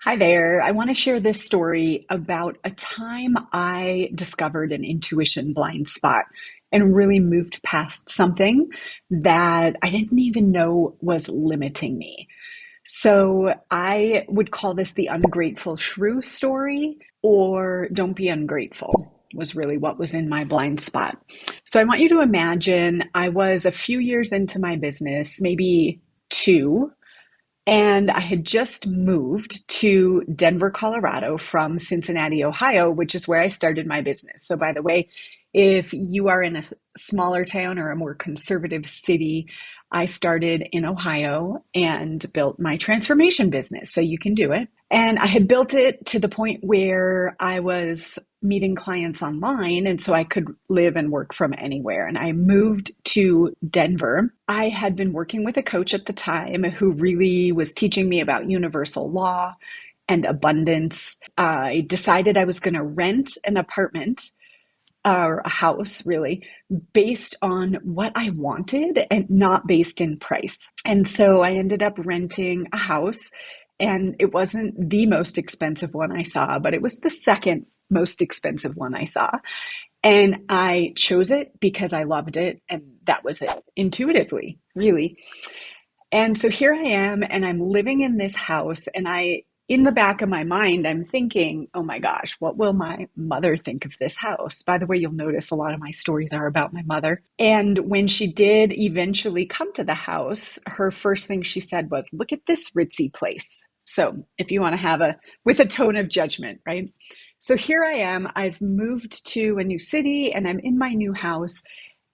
Hi there. I want to share this story about a time I discovered an intuition blind spot and really moved past something that I didn't even know was limiting me. So I would call this the ungrateful shrew story, or don't be ungrateful was really what was in my blind spot. So I want you to imagine I was a few years into my business, maybe two, and I had just moved to Denver, Colorado from Cincinnati, Ohio, which is where I started my business. So, by the way, if you are in a smaller town or a more conservative city, I started in Ohio and built my transformation business. So you can do it. And I had built it to the point where I was meeting clients online, and so I could live and work from anywhere. And I moved to Denver. I had been working with a coach at the time who really was teaching me about universal law and abundance. I decided I was going to rent an apartment or a house really based on what I wanted and not based in price. And so I ended up renting a house, and it wasn't the most expensive one I saw, but it was the second most expensive one I saw. And I chose it because I loved it, and that was it, intuitively, really. And so here I am, and I'm living in this house, and in the back of my mind, I'm thinking, oh my gosh, what will my mother think of this house? By the way, you'll notice a lot of my stories are about my mother. And when she did eventually come to the house, her first thing she said was, look at this ritzy place. So if you want to have with a tone of judgment, right? So here I am, I've moved to a new city and I'm in my new house.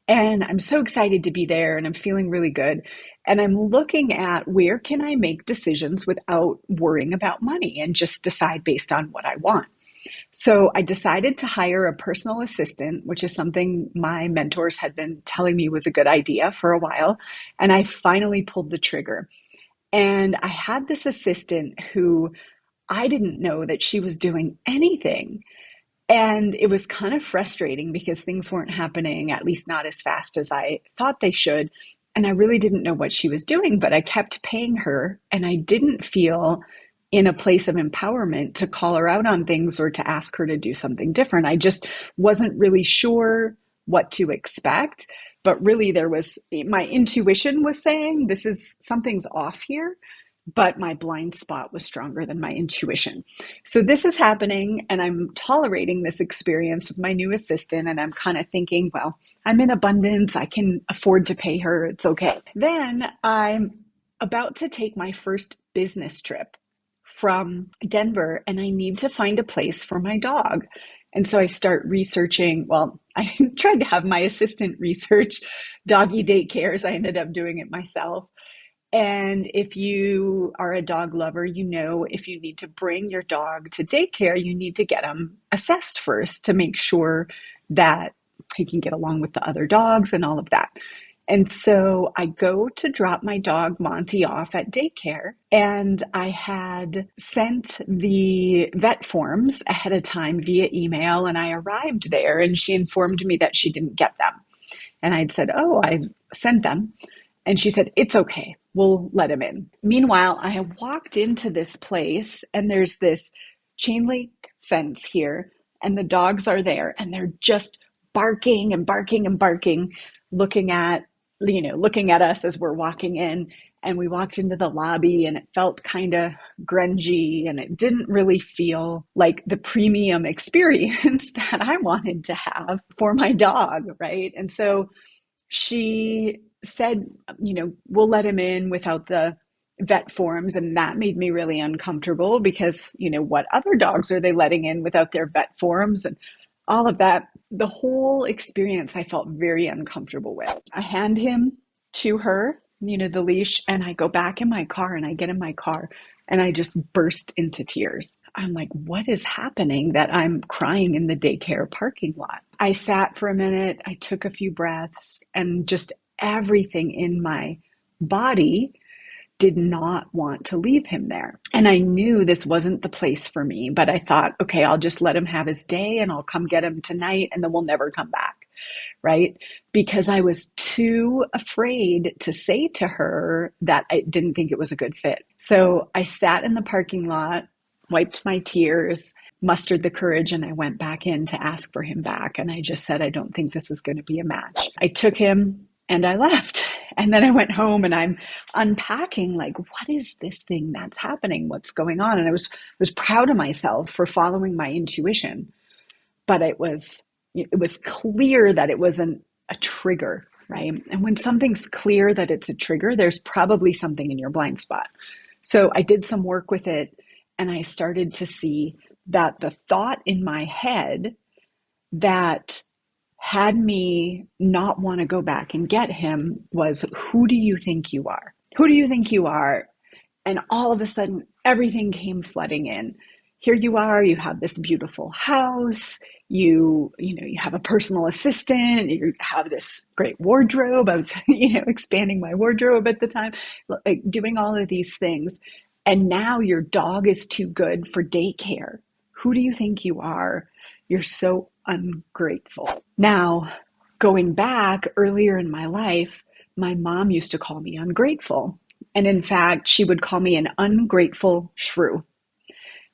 And I'm so excited to be there and I'm feeling really good. And I'm looking at where can I make decisions without worrying about money and just decide based on what I want. So I decided to hire a personal assistant, which is something my mentors had been telling me was a good idea for a while. And I finally pulled the trigger. And I had this assistant who I didn't know that she was doing anything. And it was kind of frustrating because things weren't happening, at least not as fast as I thought they should. And I really didn't know what she was doing, but I kept paying her and I didn't feel in a place of empowerment to call her out on things or to ask her to do something different. I just wasn't really sure what to expect. But really, my intuition was saying, something's off here, but my blind spot was stronger than my intuition. So this is happening, and I'm tolerating this experience with my new assistant, and I'm kind of thinking, well, I'm in abundance. I can afford to pay her. It's okay. Then I'm about to take my first business trip from Denver, and I need to find a place for my dog. And so I start researching. Well, I tried to have my assistant research doggy daycares. I ended up doing it myself. And if you are a dog lover, you know if you need to bring your dog to daycare, you need to get them assessed first to make sure that he can get along with the other dogs and all of that. And so I go to drop my dog Monty off at daycare, and I had sent the vet forms ahead of time via email, and I arrived there and she informed me that she didn't get them. And I'd said, oh, I sent them. And she said, it's okay. We'll let him in. Meanwhile, I have walked into this place and there's this chain link fence here and the dogs are there and they're just barking and barking and barking, looking at us as we're walking in. And we walked into the lobby and it felt kind of grungy and it didn't really feel like the premium experience that I wanted to have for my dog, right? And so she said, we'll let him in without the vet forms. And that made me really uncomfortable because, what other dogs are they letting in without their vet forms and all of that? The whole experience I felt very uncomfortable with. I hand him to her, the leash, and I go back in my car and I get in my car and I just burst into tears. I'm like, what is happening that I'm crying in the daycare parking lot? I sat for a minute, I took a few breaths, and just everything in my body did not want to leave him there. And I knew this wasn't the place for me, but I thought, okay, I'll just let him have his day and I'll come get him tonight and then we'll never come back, right? Because I was too afraid to say to her that I didn't think it was a good fit. So I sat in the parking lot wiped my tears, mustered the courage, and I went back in to ask for him back. And I just said, I don't think this is going to be a match. I took him and I left. And then I went home and I'm unpacking, like, what is this thing that's happening? What's going on? And I was proud of myself for following my intuition, but it was clear that it wasn't a trigger, right? And when something's clear that it's a trigger, there's probably something in your blind spot. So I did some work with it and I started to see that the thought in my head that had me not want to go back and get him was, who do you think you are? Who do you think you are? And all of a sudden, everything came flooding in. Here you are, you have this beautiful house, you have a personal assistant, you have this great wardrobe. I was, expanding my wardrobe at the time, like doing all of these things. And now your dog is too good for daycare. Who do you think you are? You're so ungrateful. Now, going back earlier in my life, my mom used to call me ungrateful. And in fact, she would call me an ungrateful shrew.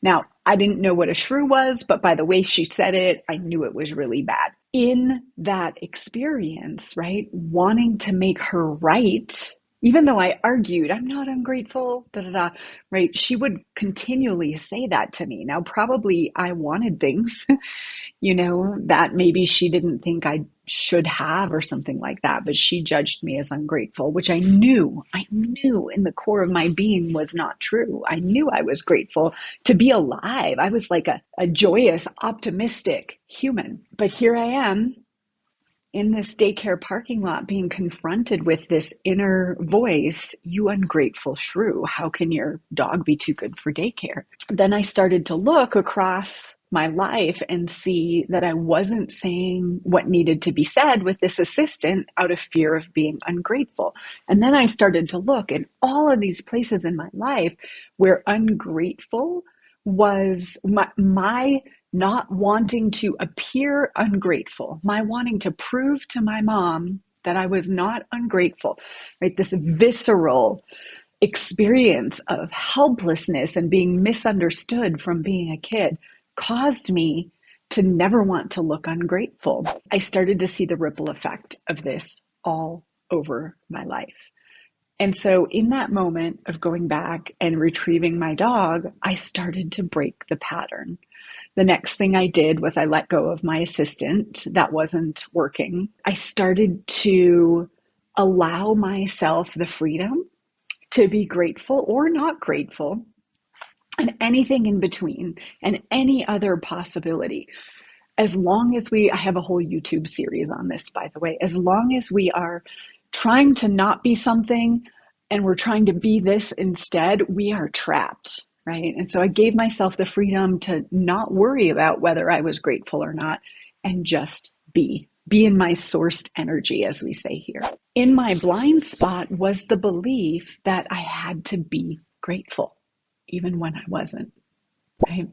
Now, I didn't know what a shrew was, but by the way she said it, I knew it was really bad. In that experience, right, wanting to make her right, even though I argued, I'm not ungrateful, da da da, right, she would continually say that to me. Now, probably I wanted things that maybe she didn't think I should have or something like that, but she judged me as ungrateful, which I knew in the core of my being was not true. I knew I was grateful to be alive. I was like a joyous, optimistic human. But here I am in this daycare parking lot being confronted with this inner voice, you ungrateful shrew, how can your dog be too good for daycare? Then I started to look across my life and see that I wasn't saying what needed to be said with this assistant out of fear of being ungrateful. And then I started to look in all of these places in my life where ungrateful was my not wanting to appear ungrateful, my wanting to prove to my mom that I was not ungrateful, right? This visceral experience of helplessness and being misunderstood from being a kid caused me to never want to look ungrateful. I started to see the ripple effect of this all over my life. And so in that moment of going back and retrieving my dog, I started to break the pattern. The next thing I did was I let go of my assistant. That wasn't working. I started to allow myself the freedom to be grateful or not grateful, and anything in between, and any other possibility. As long as I have a whole YouTube series on this, by the way, as long as we are trying to not be something and we're trying to be this instead, we are trapped, right? And so I gave myself the freedom to not worry about whether I was grateful or not and just be in my sourced energy, as we say here. In my blind spot was the belief that I had to be grateful, even when I wasn't, right?